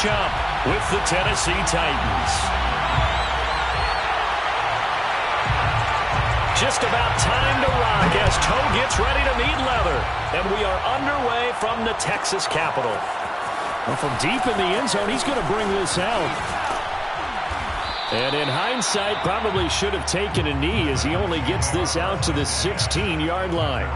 matchup with the Tennessee Titans. Just about time to rock as toe gets ready to meet leather. And we are underway from the Texas Capitol. Well, from deep in the end zone, he's going to bring this out. And in hindsight, probably should have taken a knee as he only gets this out to the 16-yard line.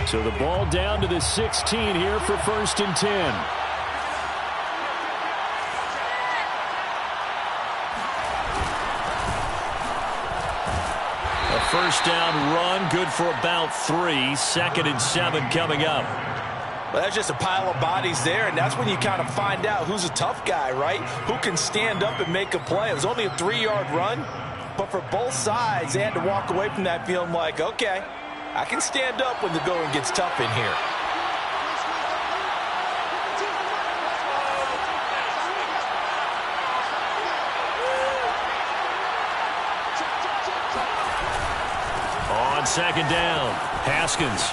So the ball down to the 16 here for 1st and 10. First down run, good for about 3. 2nd and 7 coming up. Well, that's just a pile of bodies there, and that's when you kind of find out who's a tough guy, right? Who can stand up and make a play. It was only a 3-yard run, but for both sides, they had to walk away from that feeling like, okay, I can stand up when the going gets tough in here. On 2nd down, Haskins.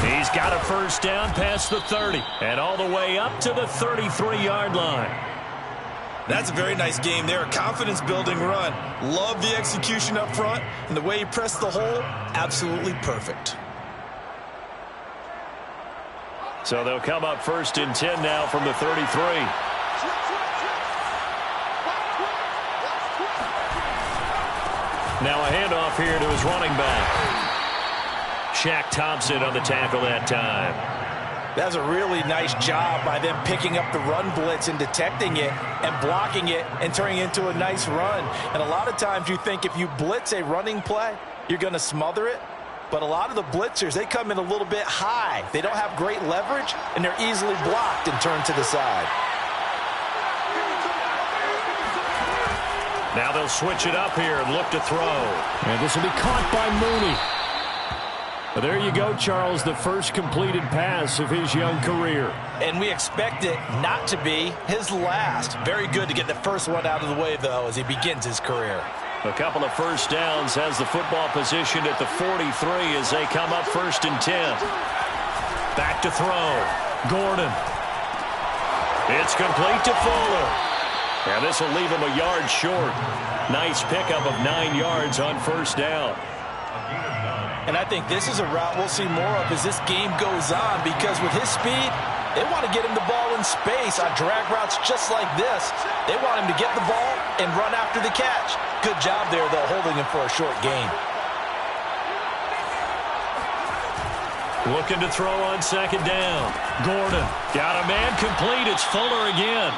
He's got a first down past the 30 and all the way up to the 33-yard line. That's a very nice game there. A confidence-building run. Love the execution up front, and the way he pressed the hole, absolutely perfect. So they'll come up 1st and 10 now from the 33. Now a handoff here to his running back. Shaq Thompson on the tackle that time. That's a really nice job by them picking up the run blitz and detecting it and blocking it and turning it into a nice run. And a lot of times you think if you blitz a running play, you're going to smother it. But a lot of the blitzers, they come in a little bit high. They don't have great leverage, and they're easily blocked and turned to the side. Now they'll switch it up here and look to throw. And this will be caught by Mooney. Well, there you go, Charles, the first completed pass of his young career. And we expect it not to be his last. Very good to get the first one out of the way, though, as he begins his career. A couple of first downs, has the football positioned at the 43 as they come up 1st and 10. Back to throw. Gordon. It's complete to Fuller. And this will leave him a yard short. Nice pickup of 9 yards on first down. And I think this is a route we'll see more of as this game goes on, because with his speed, they want to get him the ball in space on drag routes just like this. They want him to get the ball and run after the catch. Good job there, though, holding him for a short gain. Looking to throw on 2nd down. Gordon got a man complete. It's Fuller again.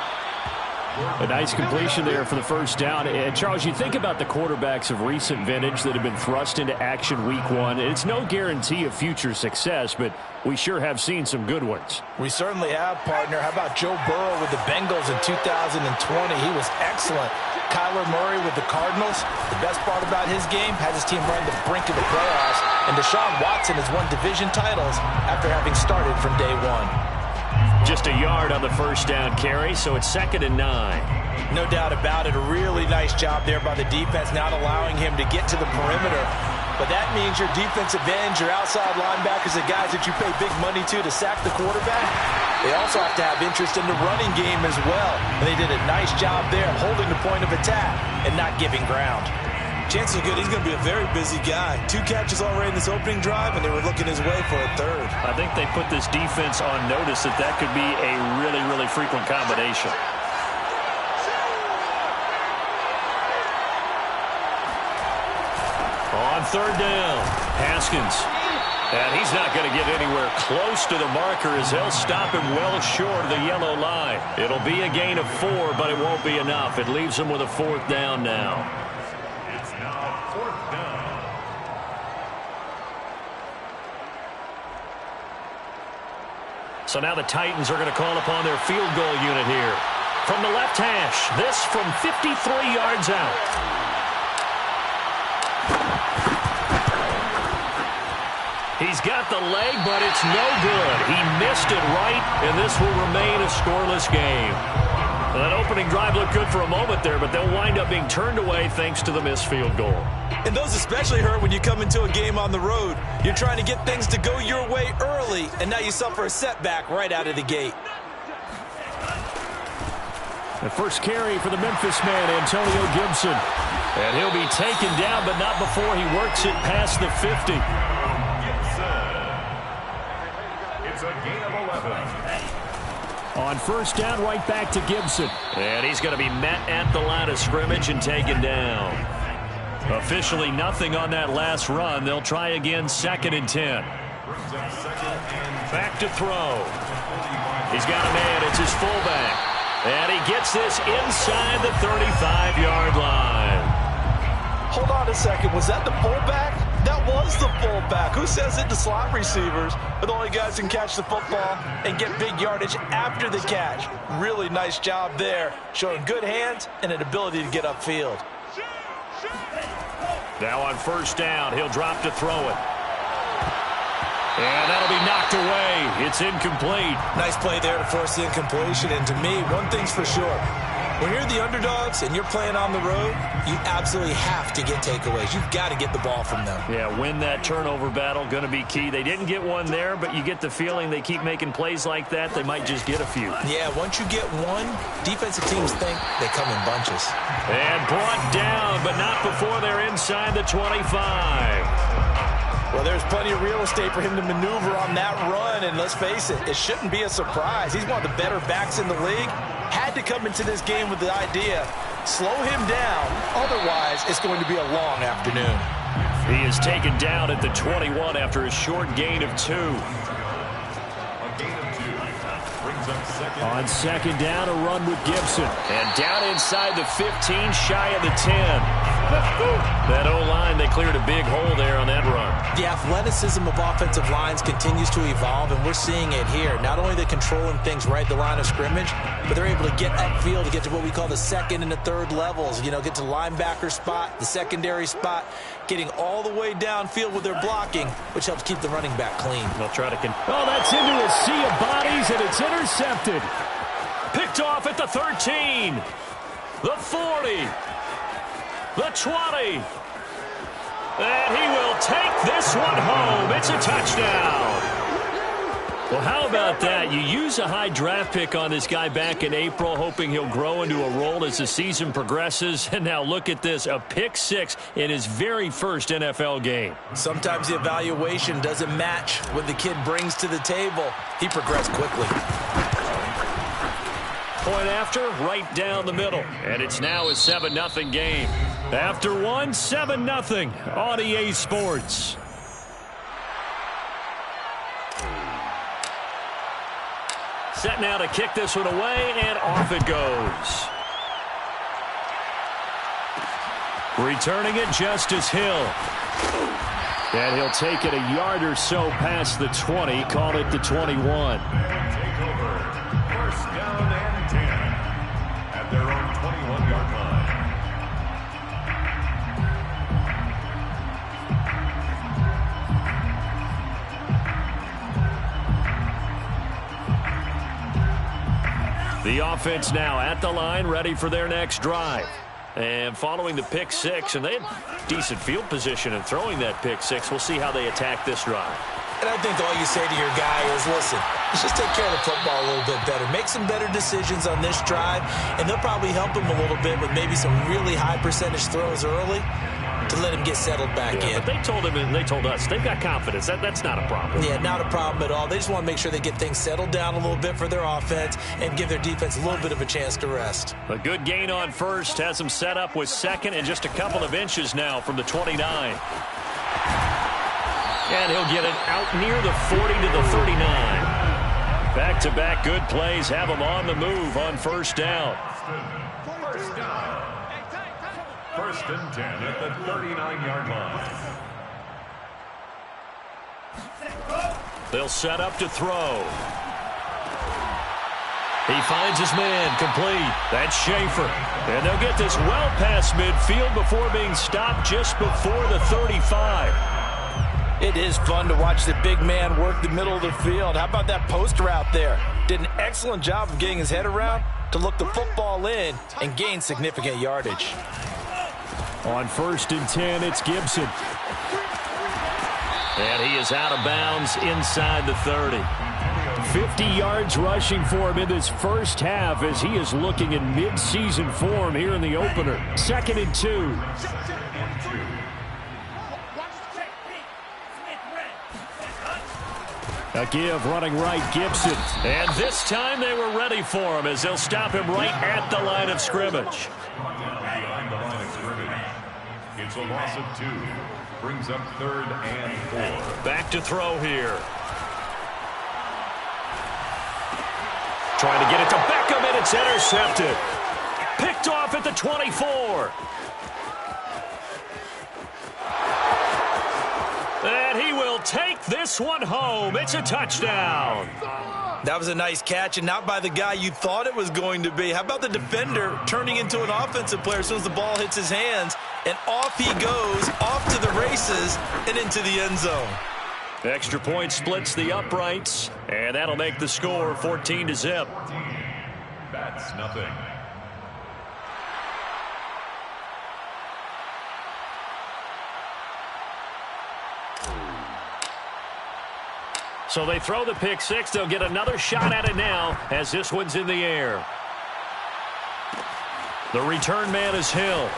A nice completion there for the first down. And Charles, you think about the quarterbacks of recent vintage that have been thrust into action week 1. It's no guarantee of future success, but we sure have seen some good ones. We certainly have, partner. How about Joe Burrow with the Bengals in 2020? He was excellent. Kyler Murray with the Cardinals. The best part about his game, has his team run to the brink of the playoffs. And Deshaun Watson has won division titles after having started from day 1. Just a yard on the first down carry, so it's 2nd and 9. No doubt about it. A really nice job there by the defense, not allowing him to get to the perimeter. But that means your defensive ends, your outside linebackers, the guys that you pay big money to sack the quarterback, they also have to have interest in the running game as well. And they did a nice job there holding the point of attack and not giving ground. Chances are good he's going to be a very busy guy. 2 catches already in this opening drive, and they were looking his way for a 3rd. I think they put this defense on notice that could be a really, really frequent combination. On 3rd down, Haskins. And he's not going to get anywhere close to the marker as they'll stop him well short of the yellow line. It'll be a gain of 4, but it won't be enough. It leaves him with a 4th down now. So now the Titans are going to call upon their field goal unit here. From the left hash, this from 53 yards out. He's got the leg, but it's no good. He missed it right, and this will remain a scoreless game. Well, that opening drive looked good for a moment there, but they'll wind up being turned away thanks to the missed field goal. And those especially hurt when you come into a game on the road. You're trying to get things to go your way early, and now you suffer a setback right out of the gate. The first carry for the Memphis man, Antonio Gibson. And he'll be taken down, but not before he works it past the 50. It's a gain of 11. On first down, right back to Gibson. And he's going to be met at the line of scrimmage and taken down. Officially nothing on that last run. They'll try again, 2nd and 10. Back to throw. He's got a man. It's his fullback. And he gets this inside the 35-yard line. Hold on a second. Was that the fullback? That was the fullback. Who says it to slot receivers? But the only guys can catch the football and get big yardage after the catch. Really nice job there, showing good hands and an ability to get upfield. Now on first down, he'll drop to throw it. And that'll be knocked away. It's incomplete. Nice play there to force the incompletion. And to me, one thing's for sure. When you're the underdogs and you're playing on the road, you absolutely have to get takeaways. You've got to get the ball from them. Yeah, win that turnover battle, going to be key. They didn't get one there, but you get the feeling they keep making plays like that, they might just get a few. Yeah, once you get one, defensive teams think they come in bunches. And brought down, but not before they're inside the 25. Well, there's plenty of real estate for him to maneuver on that run, and let's face it, it shouldn't be a surprise. He's one of the better backs in the league. Had to come into this game with the idea, slow him down, otherwise it's going to be a long afternoon. He is taken down at the 21 after a short gain of 2. On 2nd down, a run with Gibson. And down inside the 15, shy of the 10. That O-line, they cleared a big hole there on that run. The athleticism of offensive lines continues to evolve, and we're seeing it here. Not only are they controlling things right at the line of scrimmage, but they're able to get upfield to get to what we call the 2nd and the 3rd levels. You know, get to the linebacker spot, the secondary spot, getting all the way downfield with their blocking, which helps keep the running back clean. They'll try to... Oh, that's into a sea of bodies, and it's intercepted. Picked off at the 13. The 40. The 20. And he will take this one home. It's a touchdown. Well, how about that? You use a high draft pick on this guy back in April, hoping he'll grow into a role as the season progresses. And now look at this, a pick 6 in his very first NFL game. Sometimes the evaluation doesn't match what the kid brings to the table. He progressed quickly. Point after, right down the middle. And it's now a 7-0 game. After one, 7-0 on EA Sports. Set now to kick this one away, and off it goes. Returning it, Justice Hill. And he'll take it a yard or so past the 20, call it the 21. Take over. First down and 10 at their own 21-yard line. The offense now at the line, ready for their next drive. And following the pick 6, and they had decent field position in throwing that pick 6. We'll see how they attack this drive. And I think all you say to your guy is, listen, let's just take care of the football a little bit better. Make some better decisions on this drive, and they'll probably help him a little bit with maybe some really high percentage throws early to let him get settled back in. But they told him and they told us they've got confidence. That's not a problem. Yeah, not a problem at all. They just want to make sure they get things settled down a little bit for their offense and give their defense a little bit of a chance to rest. A good gain on first has them set up with 2nd and just a couple of inches now from the 29. And he'll get it out near the 40 to the 39. Back-to-back good plays have him on the move on first down. First down. First and 10 at the 39-yard line. They'll set up to throw. He finds his man, complete. That's Schaefer. And they'll get this well past midfield before being stopped just before the 35. It is fun to watch the big man work the middle of the field. How about that post route there? Did an excellent job of getting his head around to look the football in and gain significant yardage. On 1st and 10, it's Gibson. And he is out of bounds inside the 30. 50 yards rushing for him in this first half as he is looking in mid-season form here in the opener. 2nd and 2. A give running right, Gibson. And this time they were ready for him as they'll stop him right at the line of scrimmage. Behind the line of scrimmage. It's a loss of 2. Brings up 3rd and 4. Back to throw here. Trying to get it to Beckham, and it's intercepted. Picked off at the 24. And he will take this one home. It's a touchdown. That was a nice catch, and not by the guy you thought it was going to be. How about the defender turning into an offensive player as soon as the ball hits his hands, and off he goes, off to the races, and into the end zone. Extra point splits the uprights, and that'll make the score 14-0. That's nothing. So they throw the pick six. They'll get another shot at it now as this one's in the air. The return man is Hill.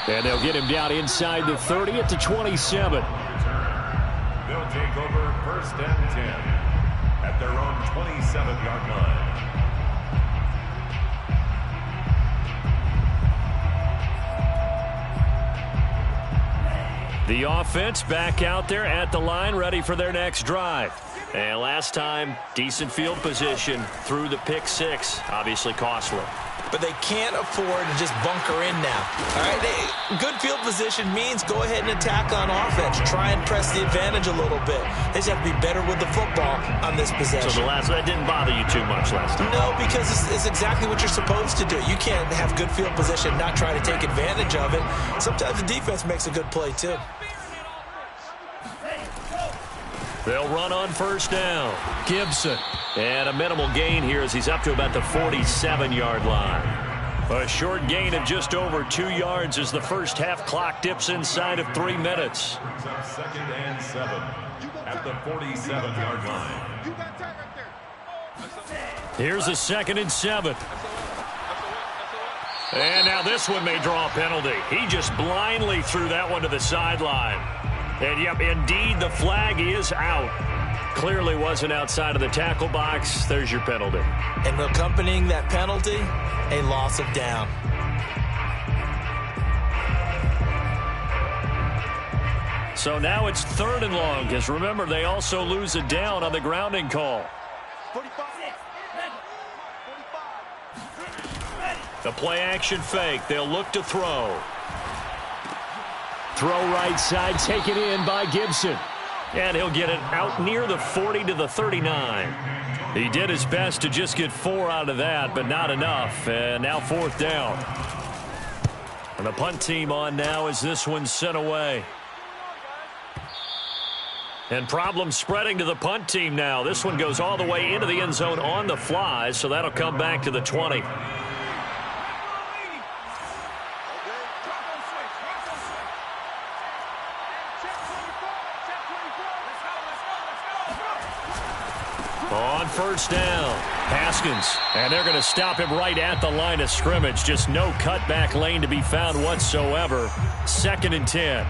And they'll get him down inside the 30 at the 27. They'll take over 1st and 10 at their own 27-yard line. The offense back out there at the line, ready for their next drive. And last time, decent field position through the pick six. Obviously costly. But they can't afford to just bunker in now. All right, good field position means go ahead and attack on offense. Try and press the advantage a little bit. They just have to be better with the football on this possession. So that didn't bother you too much last time? No, because it's exactly what you're supposed to do. You can't have good field position and not try to take advantage of it. Sometimes the defense makes a good play, too. They'll run on 1st down. Gibson. And a minimal gain here as he's up to about the 47-yard line. A short gain of just over 2 yards as the first half clock dips inside of 3 minutes. 2nd and 7 at the 47-yard line. Here's a 2nd and 7. And now this one may draw a penalty. He just blindly threw that one to the sideline. And, yep, indeed, the flag is out. Clearly wasn't outside of the tackle box. There's your penalty. And accompanying that penalty, a loss of down. So now it's 3rd and long, because remember, they also lose a down on the grounding call. The play-action fake. They'll look to throw. Throw right side, taken in by Gibson. And he'll get it out near the 40 to the 39. He did his best to just get 4 out of that, but not enough. And now 4th down. And the punt team on now as this one's sent away. And problems spreading to the punt team now. This one goes all the way into the end zone on the fly, so that'll come back to the 20. On 1st down, Haskins, and they're going to stop him right at the line of scrimmage. Just no cutback lane to be found whatsoever. 2nd and 10.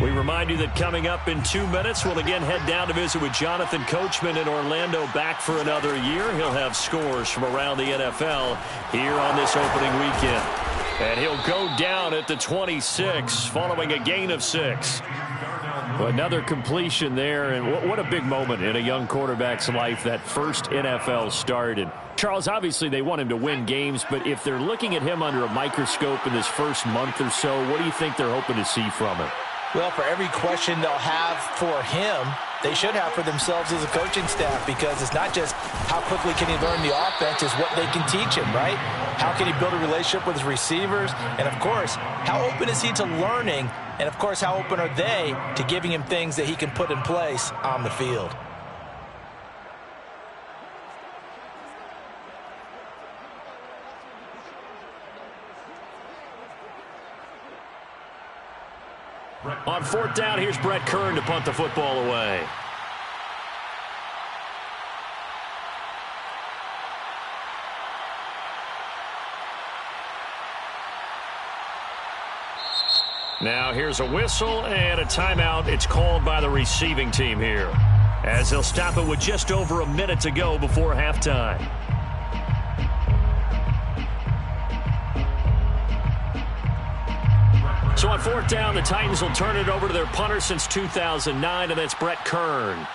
We remind you that coming up in 2 minutes, we'll again head down to visit with Jonathan Coachman in Orlando, back for another year. He'll have scores from around the NFL here on this opening weekend. And he'll go down at the 26 following a gain of 6. Another completion there, and what a big moment in a young quarterback's life, that first NFL start. And Charles, obviously they want him to win games, but if they're looking at him under a microscope in this first month or so, what do you think they're hoping to see from him? Well, for every question they'll have for him, they should have for themselves as a coaching staff, because it's not just how quickly can he learn the offense, it's what they can teach him, right? How can he build a relationship with his receivers? And, of course, how open is he to learning? And, of course, how open are they to giving him things that he can put in place on the field? On fourth down, here's Brett Kern to punt the football away. Now here's a whistle and a timeout. It's called by the receiving team here, as they'll stop it with just over a minute to go before halftime. So on fourth down, the Titans will turn it over to their punter since 2009, and that's Brett Kern.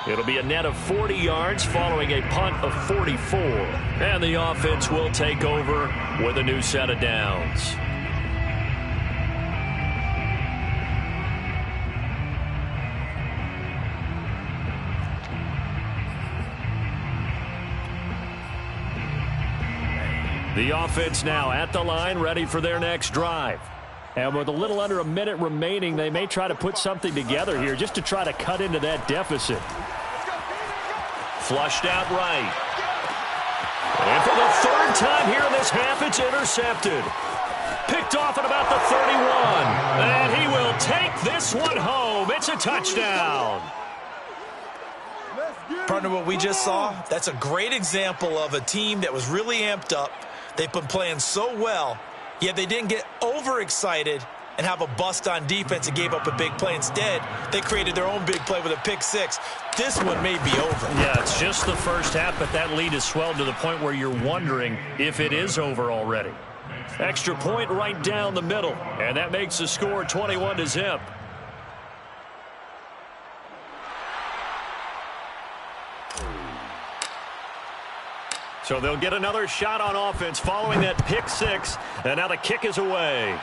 It'll be a net of 40 yards following a punt of 44. And the offense will take over with a new set of downs. The offense now at the line, ready for their next drive. And with a little under a minute remaining, they may try to put something together here just to try to cut into that deficit. Flushed out right. And for the third time here in this half, it's intercepted. Picked off at about the 31. And he will take this one home. It's a touchdown. Partner, what we just saw, that's a great example of a team that was really amped up. They've been playing so well, yet they didn't get overexcited and have a bust on defense and gave up a big play. Instead, they created their own big play with a pick six. This one may be over. Yeah, it's just the first half, but that lead has swelled to the point where you're wondering if it is over already. Extra point right down the middle, and that makes the score 21-0. So they'll get another shot on offense following that pick six, and now the kick is away.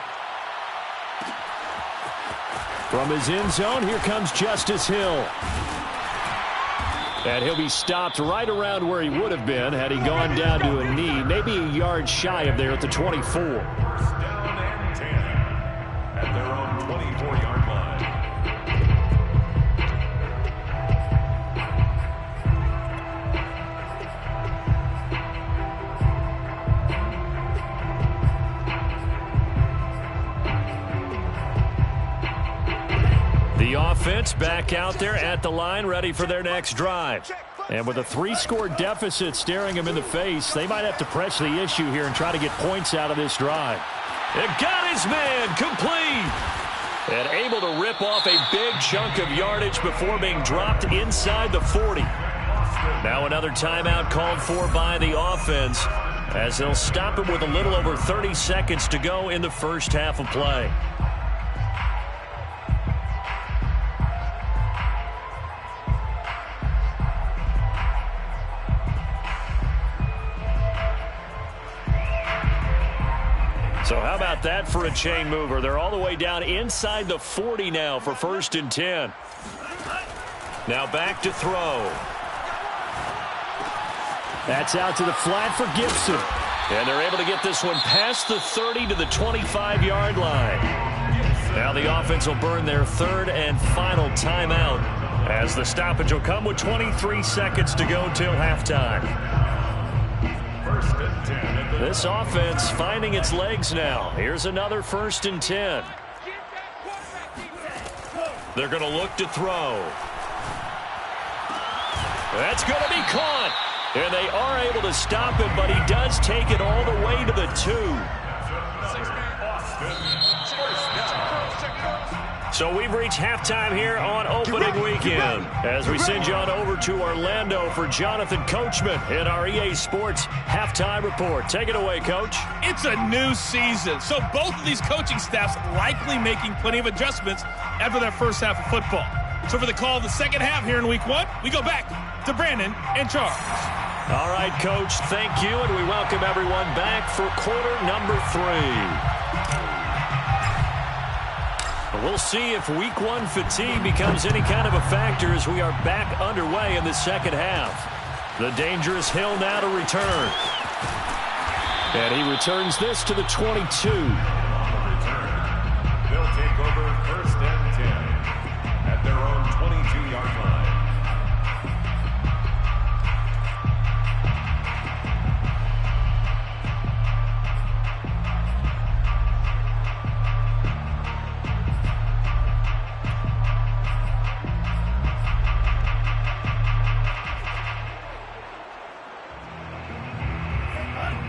From his end zone, here comes Justice Hill. And he'll be stopped right around where he would have been had he gone down to a knee, maybe a yard shy of there at the 24. First down and 10 at their own 24-yard line. The offense back out there at the line, ready for their next drive. And with a 3-score deficit staring them in the face, they might have to press the issue here and try to get points out of this drive. It got his man complete. And able to rip off a big chunk of yardage before being dropped inside the 40. Now another timeout called for by the offense, as they'll stop him with a little over 30 seconds to go in the first half of play. So how about that for a chain mover? They're all the way down inside the 40 now for 1st and 10. Now back to throw. That's out to the flat for Gibson. And they're able to get this one past the 30 to the 25-yard line. Now the offense will burn their third and final timeout, as the stoppage will come with 23 seconds to go till halftime. 1st and 10. This offense finding its legs now. Here's another 1st and 10. They're going to look to throw. That's going to be caught. And they are able to stop him, but he does take it all the way to the 2. So we've reached halftime here on opening weekend as we send you on over to Orlando for Jonathan Coachman in our EA Sports halftime report. Take it away, Coach. It's a new season, so both of these coaching staffs likely making plenty of adjustments after their first half of football. So for the call of the second half here in week 1, we go back to Brandon and Charles. All right, Coach, thank you, and we welcome everyone back for quarter number 3. We'll see if week 1 fatigue becomes any kind of a factor as we are back underway in the second half. The dangerous Hill now to return. And he returns this to the 22. They'll take over 1st and 10 at their own 22-yard line.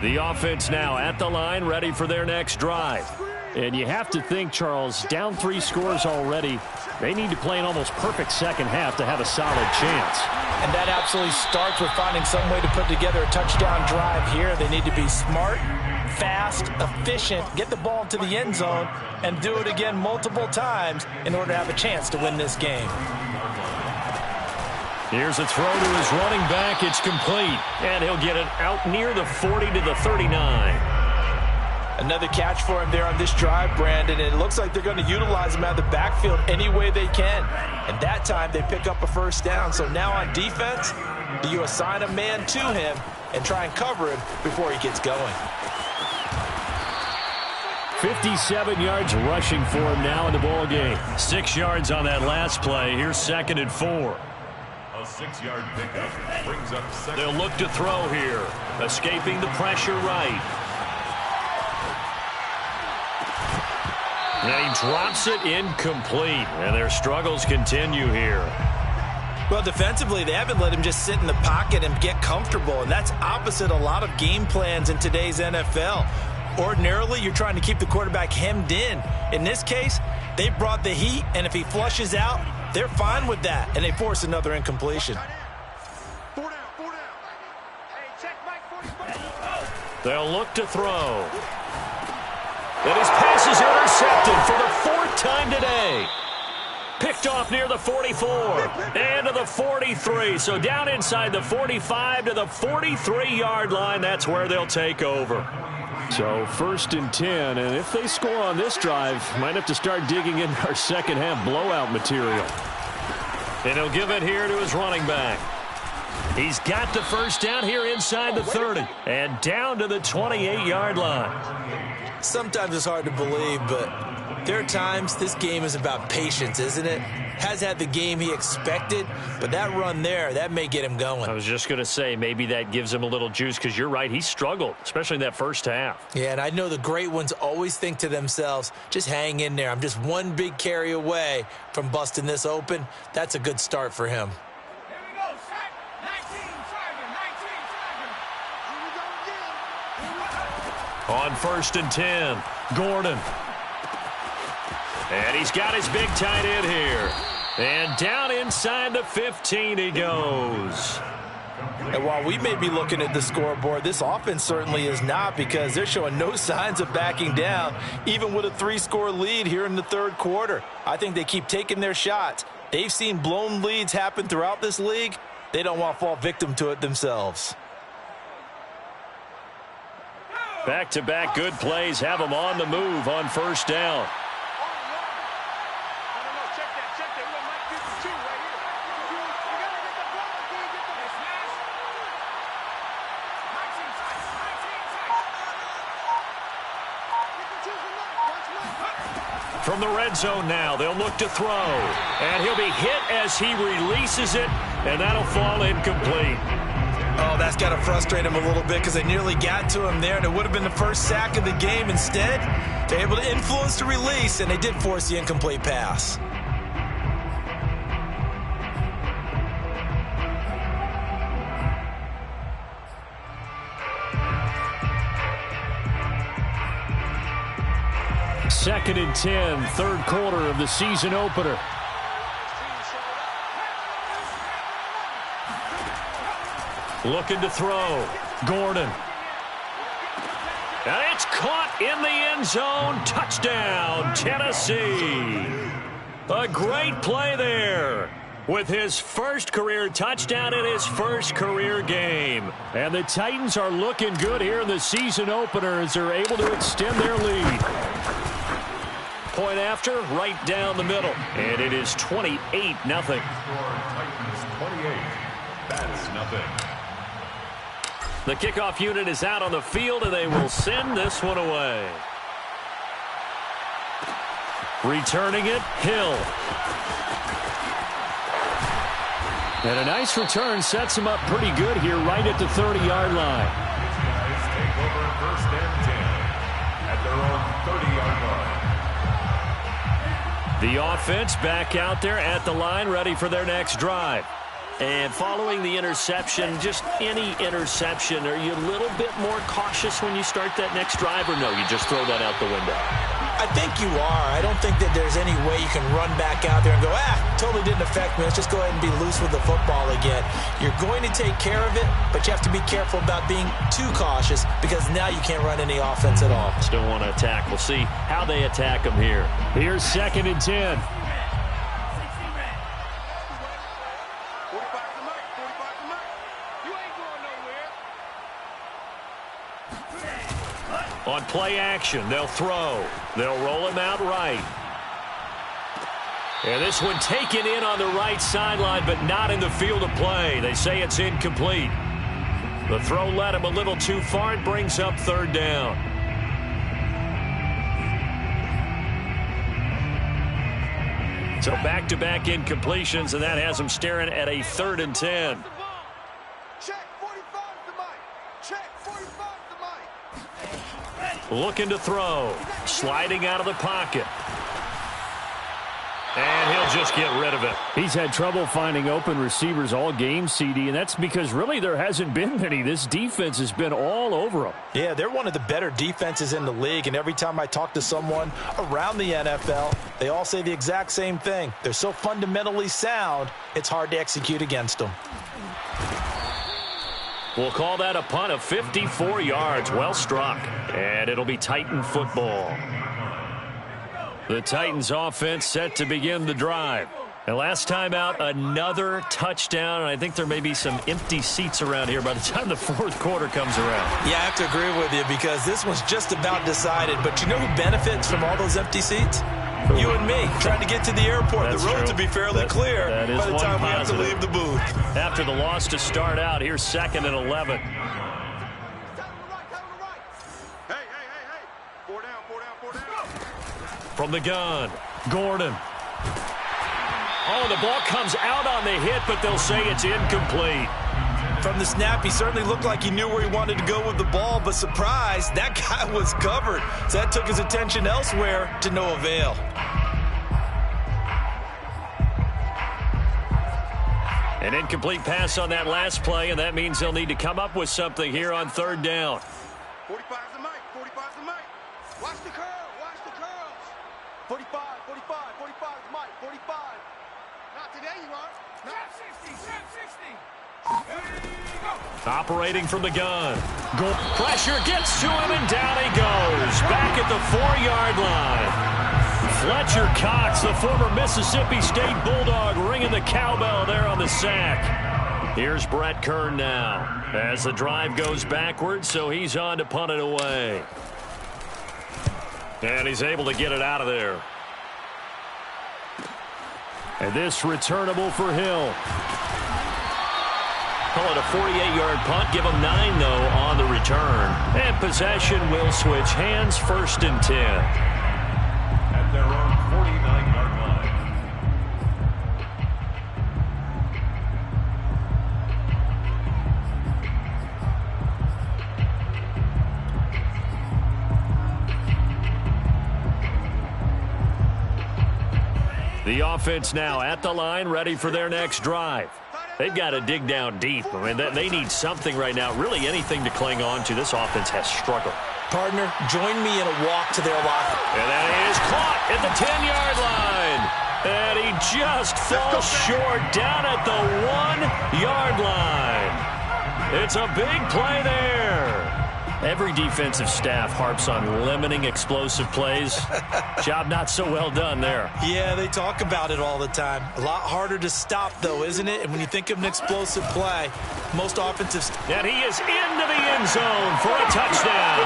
The offense now at the line, ready for their next drive. And you have to think, Charles, down 3 scores already. They need to play an almost perfect second half to have a solid chance. And that absolutely starts with finding some way to put together a touchdown drive here. They need to be smart, fast, efficient, get the ball to the end zone, and do it again multiple times in order to have a chance to win this game. Here's a throw to his running back. It's complete. And he'll get it out near the 40 to the 39. Another catch for him there on this drive, Brandon. And it looks like they're going to utilize him out of the backfield any way they can. And that time they pick up a first down. So now on defense, do you assign a man to him and try and cover him before he gets going? 57 yards rushing for him now in the ball game. 6 yards on that last play. Here's 2nd and 4. A 6-yard pickup brings up 2nd. They'll look to throw here. Escaping the pressure right. And he drops it incomplete. And their struggles continue here. Well, defensively, they haven't let him just sit in the pocket and get comfortable. And that's opposite a lot of game plans in today's NFL. Ordinarily, you're trying to keep the quarterback hemmed in. In this case, they brought the heat, and if he flushes out, they're fine with that, and they force another incompletion. They'll look to throw. And his pass is intercepted for the 4th time today. Picked off near the 44 and to the 43. So down inside the 45 to the 43-yard line. That's where they'll take over. So 1st and 10, and if they score on this drive, might have to start digging in our second half blowout material. And he'll give it here to his running back. He's got the first down here inside the 30 and down to the 28-yard line. Sometimes it's hard to believe, but there are times this game is about patience, isn't it? Has had the game he expected, but that run there, that may get him going. I was just going to say, maybe that gives him a little juice because you're right, he struggled, especially in that first half. Yeah, and I know the great ones always think to themselves, just hang in there. I'm just one big carry away from busting this open. That's a good start for him. On 1st and 10, Gordon. And he's got his big tight end here. And down inside the 15 he goes. And while we may be looking at the scoreboard, this offense certainly is not, because they're showing no signs of backing down, even with a 3-score lead here in the 3rd quarter. I think they keep taking their shots. They've seen blown leads happen throughout this league. They don't want to fall victim to it themselves. Back-to-back good plays have them on the move on 1st down. From the red zone now, they'll look to throw. And he'll be hit as he releases it, and that'll fall incomplete. Oh, that's got to frustrate him a little bit, because they nearly got to him there, and it would have been the first sack of the game. Instead, they're able to influence the release, and they did force the incomplete pass. 2nd and 10, third quarter of the season opener. Looking to throw. Gordon. And it's caught in the end zone. Touchdown, Tennessee. A great play there with his first career touchdown in his first career game. And the Titans are looking good here in the season opener as they're able to extend their lead. Point after, right down the middle. And it is 28-0. Titans 28. That's nothing. The kickoff unit is out on the field, and they will send this one away. Returning it, Hill. And a nice return sets him up pretty good here right at the 30-yard line. Guys take over 1st and 10 at their own 30-yard line. The offense back out there at the line, ready for their next drive. And following the interception, just any interception, are you a little bit more cautious when you start that next drive, or no, you just throw that out the window? I think you are. I don't think that there's any way you can run back out there and go, totally didn't affect me. Let's just go ahead and be loose with the football again. You're going to take care of it, but you have to be careful about being too cautious because now you can't run any offense at all. Still want to attack. We'll see how they attack them here. Here's 2nd and 10. On play action, they'll throw. They'll roll him out right. And this one taken in on the right sideline, but not in the field of play. They say it's incomplete. The throw led him a little too far. It brings up 3rd down. So back-to-back incompletions, and that has him staring at a 3rd and 10. Looking to throw. Sliding out of the pocket. And he'll just get rid of it. He's had trouble finding open receivers all game, CD, and that's because really there hasn't been many. This defense has been all over him. Yeah, they're one of the better defenses in the league, and every time I talk to someone around the NFL, they all say the exact same thing. They're so fundamentally sound, it's hard to execute against them. We'll call that a punt of 54 yards. Well struck. And it'll be Titan football. The Titans offense set to begin the drive. And last time out, another touchdown. And I think there may be some empty seats around here by the time the 4th quarter comes around. Yeah, I have to agree with you because this one's just about decided. But you know who benefits from all those empty seats? You and me, trying to get to the airport. That's the roads true. will be fairly clear by the time we have to leave the booth. After the loss to start out, here's 2nd and 11. Hey. 4 down. From the gun, Gordon. Oh, the ball comes out on the hit, but they'll say it's incomplete. From the snap, he certainly looked like he knew where he wanted to go with the ball, but surprise, that guy was covered. So that took his attention elsewhere to no avail. An incomplete pass on that last play, and that means they'll need to come up with something here on 3rd down. 45's the mic. Watch the curls. 45's the mic. 45. Not today, you are. Trap 60. Operating from the gun. Pressure gets to him, and down he goes. Back at the 4-yard line. Fletcher Cox, the former Mississippi State Bulldog, ringing the cowbell there on the sack. Here's Brett Kern now as the drive goes backwards, so he's on to punt it away. And he's able to get it out of there. And this returnable for Hill. Call it a 48-yard punt. Give him 9, though, on the return. And possession will switch hands, 1st and 10. At their own 49-yard line. The offense now at the line, ready for their next drive. Tight They've got to dig down deep. I mean, they need something right now, really anything to cling on to. This offense has struggled. Partner, join me in a walk to their locker. And that is caught at the 10-yard line. And he just falls short down at the 1-yard line. It's a big play there. Every defensive staff harps on limiting explosive plays. Job not so well done there. Yeah, they talk about it all the time. A lot harder to stop, though, isn't it? And when you think of an explosive play, most offensive... And he is into the end zone for a touchdown.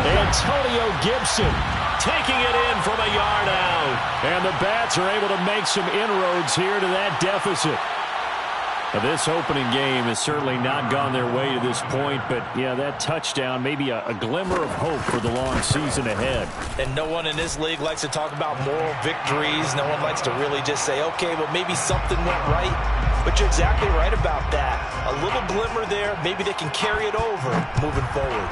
Antonio Gibson taking it in from a yard out. And the Bats are able to make some inroads here to that deficit. Now, this opening game has certainly not gone their way to this point, but, yeah, that touchdown, maybe a glimmer of hope for the long season ahead. And no one in this league likes to talk about moral victories. No one likes to really just say, okay, well, maybe something went right. But you're exactly right about that. A little glimmer there. Maybe they can carry it over moving forward.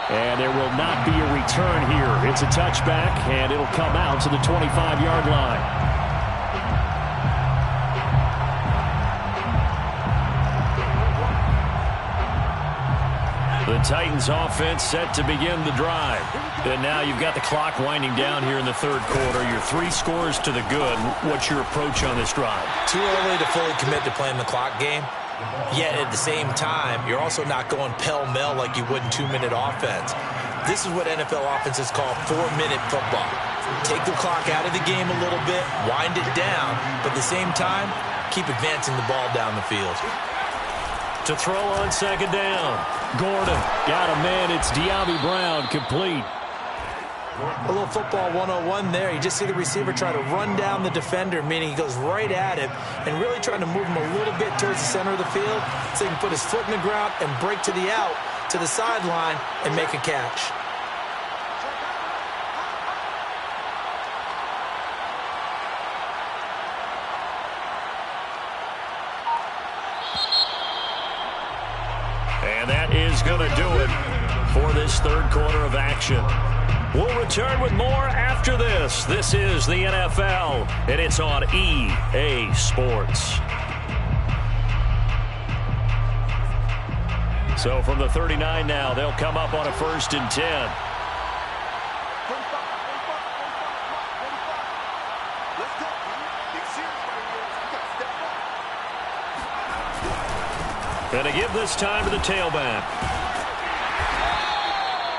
And there will not be a return here. It's a touchback, and it'll come out to the 25-yard line. The Titans offense set to begin the drive. And now you've got the clock winding down here in the third quarter. Your 3 scores to the good. What's your approach on this drive? Too early to fully commit to playing the clock game. Yet at the same time, you're also not going pell-mell like you would in 2-minute offense. This is what NFL offenses call 4-minute football. Take the clock out of the game a little bit, wind it down, but at the same time, keep advancing the ball down the field. To throw on second down. Gordon got a man. It's De'Ami Brown complete. A little football 101 there. You just see the receiver try to run down the defender, meaning he goes right at him and really trying to move him a little bit towards the center of the field so he can put his foot in the ground and break to the out, to the sideline, and make a catch. And that is going to do it for this third quarter of action. We'll return with more after this. This is the NFL, and it's on EA Sports. So from the 39 now, they'll come up on a 1st and 10. And to give this time to the tailback.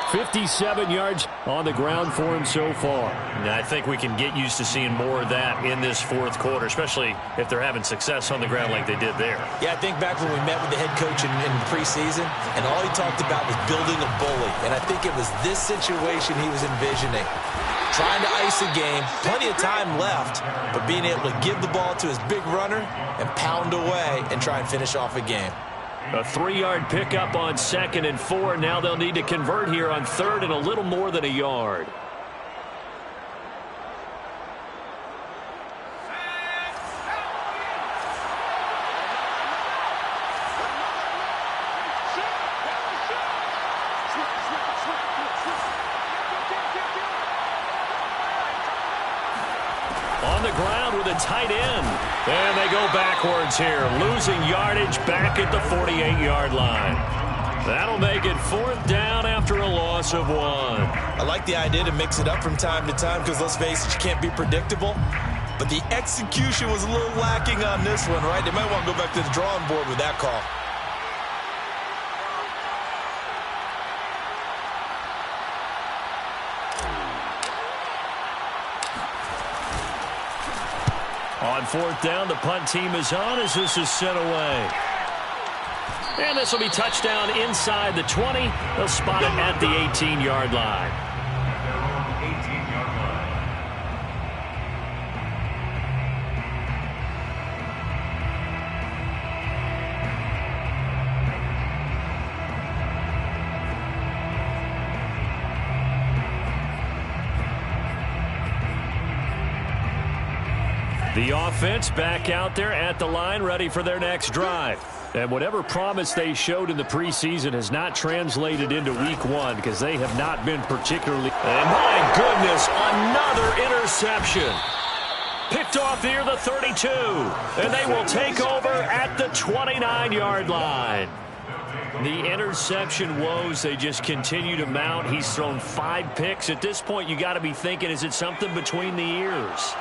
57 yards on the ground for him so far. And I think we can get used to seeing more of that in this fourth quarter, especially if they're having success on the ground like they did there. Yeah, I think back when we met with the head coach in preseason, and all he talked about was building a bully. And I think it was this situation he was envisioning. Trying to ice a game, plenty of time left, but being able to give the ball to his big runner and pound away and try and finish off a game. A 3-yard pickup on 2nd and 4. Now they'll need to convert here on 3rd and a little more than a yard. On the ground with a tight end. And they go backwards here, losing yardage back at the 48-yard line. That'll make it 4th down after a loss of 1. I like the idea to mix it up from time to time because, let's face it, you can't be predictable. But the execution was a little lacking on this one, right? They might want to go back to the drawing board with that call. On 4th down, the punt team is on as this is sent away. And this will be touchdown inside the 20. They'll spot it at the 18-yard line. 18-yard line. The offense back out there at the line, ready for their next drive. And whatever promise they showed in the preseason has not translated into week one because they have not been particularly... And my goodness, another interception. Picked off near the 32. And they will take over at the 29-yard line. The interception woes, they just continue to mount. He's thrown 5 picks. At this point, you got to be thinking, is it something between the ears?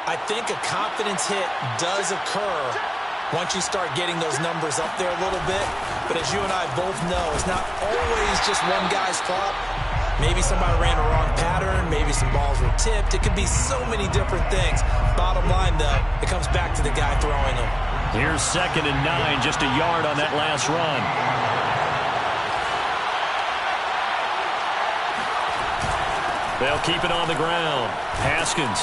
I think a confidence hit does occur once you start getting those numbers up there a little bit. But as you and I both know, it's not always just one guy's fault. Maybe somebody ran a wrong pattern. Maybe some balls were tipped. It could be so many different things. Bottom line, though, it comes back to the guy throwing them. Here's 2nd and 9, just a yard on that last run. They'll keep it on the ground. Haskins.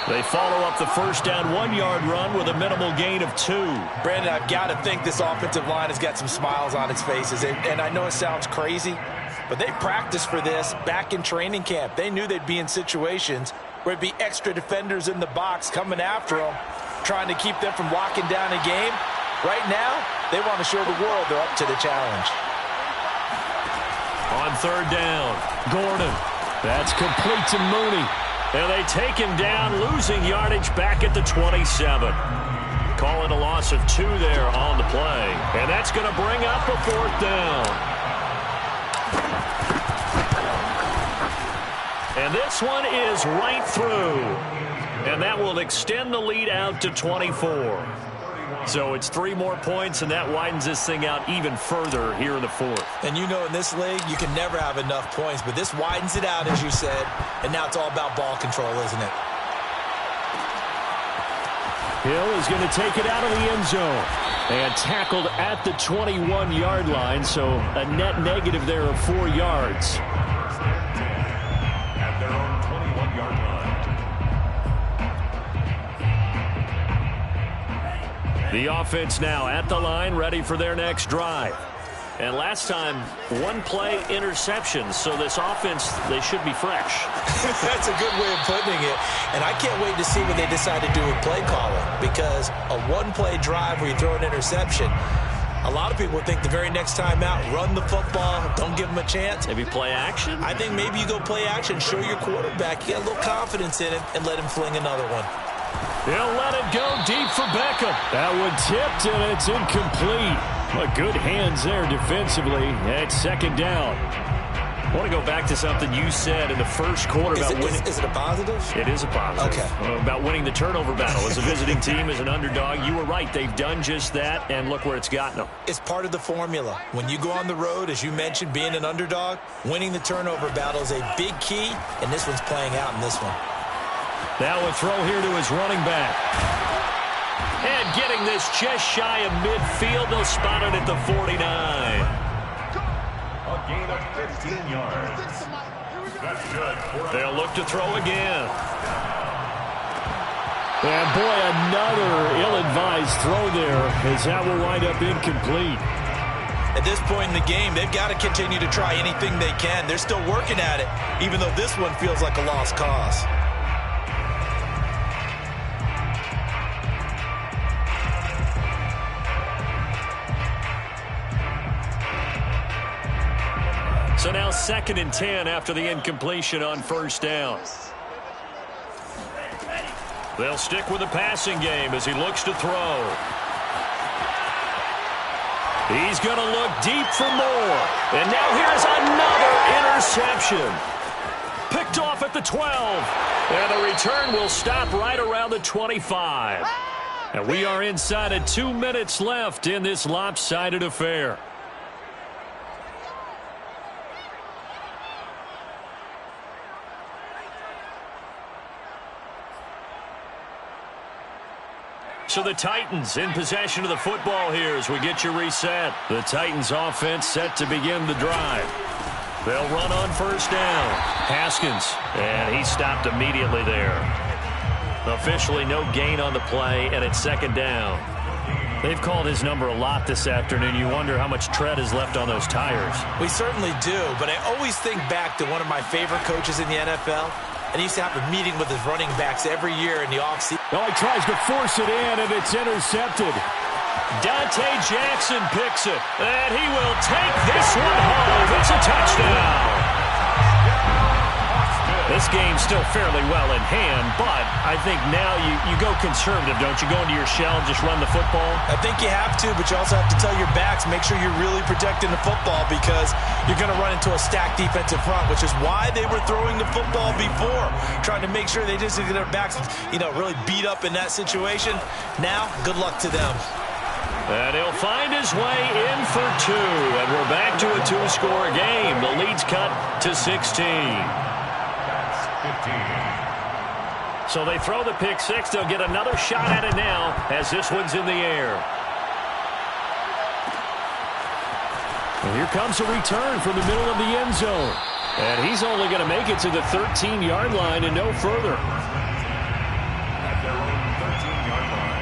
They follow up the first down 1-yard run with a minimal gain of 2. Brandon, I've got to think this offensive line has got some smiles on its faces. And I know it sounds crazy, but they practiced for this back in training camp. They knew they'd be in situations where it'd be extra defenders in the box coming after them, trying to keep them from locking down a game. Right now, they want to show the world they're up to the challenge. On 3rd down, Gordon. That's complete to Mooney. And they take him down, losing yardage back at the 27. Call it a loss of 2 there on the play. And that's going to bring up a 4th down. And this one is right through. And that will extend the lead out to 24. So it's 3 more points, and that widens this thing out even further here in the 4th. And you know in this league, you can never have enough points, but this widens it out, as you said, and now it's all about ball control, isn't it? Hill is going to take it out of the end zone and tackled at the 21-yard line, so a net negative there of 4 yards. At their own 21-yard line. The offense now at the line, ready for their next drive. And last time, 1-play interception. So this offense, they should be fresh. That's a good way of putting it. And I can't wait to see what they decide to do with play calling. Because a 1-play drive where you throw an interception, a lot of people think the very next time out, run the football, don't give them a chance. Maybe play action? I think maybe you go play action, show your quarterback you got a little confidence in it, and let him fling another one. He'll let it go deep for Beckham. That one tipped, and it's incomplete. But good hands there defensively. And it's 2nd down. I want to go back to something you said in the first quarter about winning. Is it a positive? It is a positive. Okay. About winning the turnover battle as a visiting team, as an underdog. You were right. They've done just that, and look where it's gotten them. It's part of the formula. When you go on the road, as you mentioned, being an underdog, winning the turnover battle is a big key, and this one's playing out in this one. Now a throw here to his running back. And getting this just shy of midfield. They'll spot it at the 49. A gain of 15 yards. That's good. They'll look to throw again. And boy, another ill-advised throw there as that will wind up incomplete. At this point in the game, they've got to continue to try anything they can. They're still working at it, even though this one feels like a lost cause. So now 2nd and 10 after the incompletion on 1st down. They'll stick with the passing game as he looks to throw. He's going to look deep for more. And now here's another interception. Picked off at the 12. And the return will stop right around the 25. And we are inside of 2 minutes left in this lopsided affair. So the Titans in possession of the football here as we get you reset. The Titans offense set to begin the drive. They'll run on 1st down. Haskins, and he stopped immediately there. Officially no gain on the play, and it's 2nd down. They've called his number a lot this afternoon. You wonder how much tread is left on those tires. We certainly do, but I always think back to one of my favorite coaches in the NFL. And he used to have a meeting with his running backs every year in the offseason. Oh, he tries to force it in, and it's intercepted. Dante Jackson picks it, and he will take this one home. It's a touchdown. This game's still fairly well in hand, but I think now you go conservative, don't you? Go into your shell and just run the football? I think you have to, but you also have to tell your backs, make sure you're really protecting the football because you're going to run into a stacked defensive front, which is why they were throwing the football before, trying to make sure they just get their backs, really beat up in that situation. Now, good luck to them. And he'll find his way in for two, and we're back to a two-score game. The lead's cut to 16. So they throw the pick six. They'll get another shot at it now as this one's in the air. And here comes a return from the middle of the end zone. And he's only going to make it to the 13-yard line and no further. At their own 13-yard line.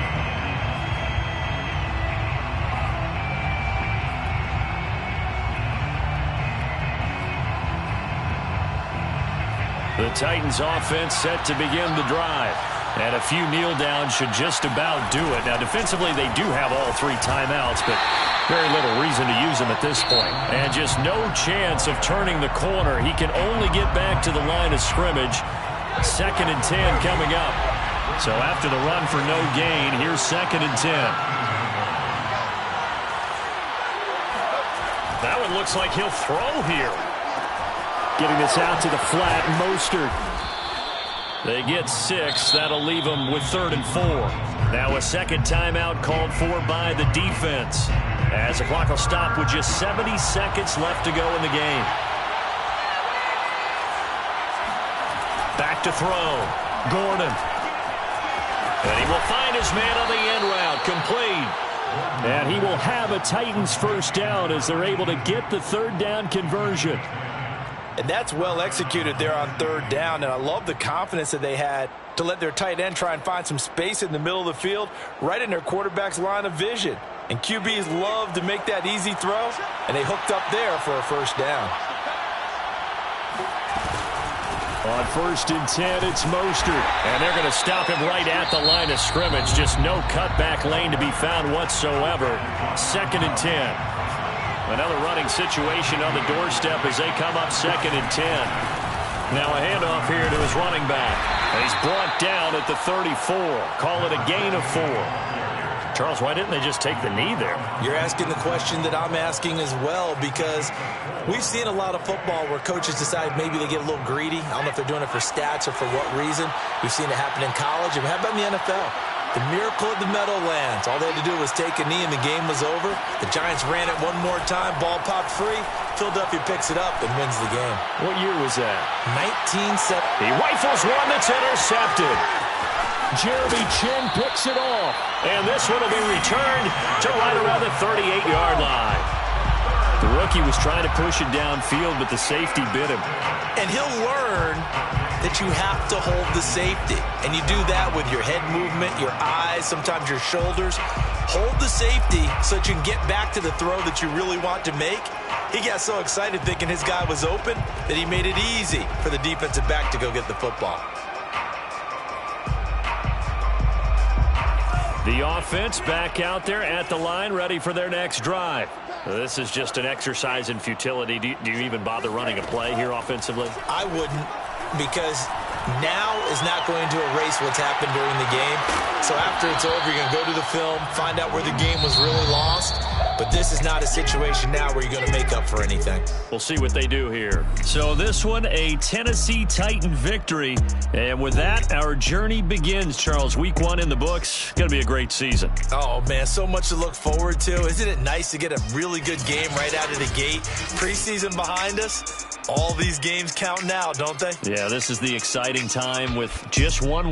The Titans offense set to begin the drive. And a few kneel downs should just about do it. Now, defensively, they do have all three timeouts, but very little reason to use them at this point. And just no chance of turning the corner. He can only get back to the line of scrimmage. 2nd and 10 coming up. So after the run for no gain, here's 2nd and 10. That one looks like he'll throw here. Getting this out to the flat, Mostert. They get 6. That'll leave them with 3rd and 4. Now a second timeout called for by the defense. As the clock will stop with just 70 seconds left to go in the game. Back to throw. Gordon. And he will find his man on the end route. Complete. And he will have a Titans first down as they're able to get the 3rd down conversion. And that's well executed there on 3rd down. And I love the confidence that they had to let their tight end try and find some space in the middle of the field, right in their quarterback's line of vision. And QBs love to make that easy throw, and they hooked up there for a first down. On 1st and 10, it's Mostert. And they're going to stop him right at the line of scrimmage. Just no cutback lane to be found whatsoever. 2nd and 10. Another running situation on the doorstep as they come up 2nd and 10. Now a handoff here to his running back. And he's brought down at the 34. Call it a gain of 4. Charles, why didn't they just take the knee there? You're asking the question that I'm asking as well, because we've seen a lot of football where coaches decide maybe they get a little greedy. I don't know if they're doing it for stats or for what reason. We've seen it happen in college. And how about in the NFL? The miracle of the Meadowlands. All they had to do was take a knee and the game was over. The Giants ran it one more time. Ball popped free. Philadelphia picks it up and wins the game. What year was that? 1970. He rifles one that's intercepted. Jeremy Chin picks it off. And this one will be returned to right around the 38-yard line. The rookie was trying to push it downfield, but the safety bit him. And he'll learn that you have to hold the safety. And you do that with your head movement, your eyes, sometimes your shoulders. Hold the safety so that you can get back to the throw that you really want to make. He got so excited thinking his guy was open that he made it easy for the defensive back to go get the football. The offense back out there at the line, ready for their next drive. This is just an exercise in futility. Do you even bother running a play here offensively? I wouldn't, because now is not going to erase what's happened during the game. So after it's over, you're going to go to the film, find out where the game was really lost. But this is not a situation now where you're going to make up for anything. We'll see what they do here. So this one, a Tennessee Titan victory. And with that, our journey begins, Charles. Week 1 in the books. Going to be a great season. Oh, man, so much to look forward to. Isn't it nice to get a really good game right out of the gate? Preseason behind us. All these games count now, don't they? Yeah, this is the exciting time with just 1 week.